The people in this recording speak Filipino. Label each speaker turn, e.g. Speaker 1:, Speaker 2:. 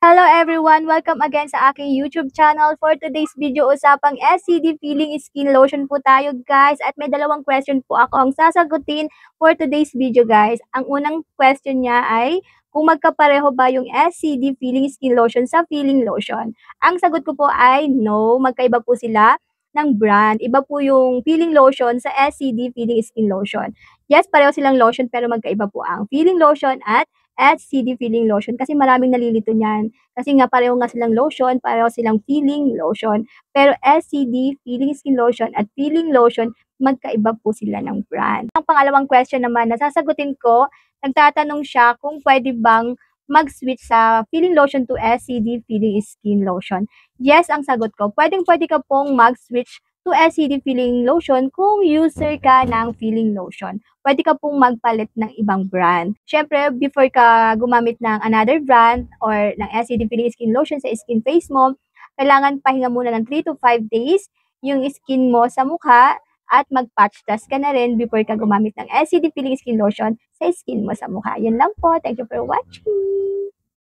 Speaker 1: Hello everyone! Welcome again sa aking YouTube channel. For today's video, usapang SCD Peeling Skin Lotion po tayo guys. At may dalawang question po ako ang sasagutin for today's video guys. Ang unang question niya ay, kung magkapareho ba yung SCD Peeling Skin Lotion sa Peeling Lotion? Ang sagot ko po ay no, magkaiba po sila ng brand. Iba po yung Peeling Lotion sa SCD Peeling Skin Lotion. Yes, pareho silang lotion pero magkaiba po ang Peeling Lotion at SCD Peeling Lotion kasi maraming nalilito niyan. Kasi nga pareho nga silang lotion, pareho silang peeling lotion. Pero SCD, peeling skin lotion at peeling lotion, magkaiba po sila ng brand. Ang pangalawang question naman na sasagutin ko, nagtatanong siya kung pwede bang mag-switch sa peeling lotion to SCD peeling skin lotion. Yes, ang sagot ko, pwedeng-pwede ka pong mag-switch to SCD peeling lotion kung user ka ng peeling lotion. Pwede ka pong magpalit ng ibang brand. Siyempre, before ka gumamit ng another brand or ng SCD Peeling Skin Lotion sa skin face mo, kailangan pahinga muna ng 3 to 5 days yung skin mo sa mukha at mag-patch test ka na rin before ka gumamit ng SCD Peeling Skin Lotion sa skin mo sa mukha. Yan lang po. Thank you for watching.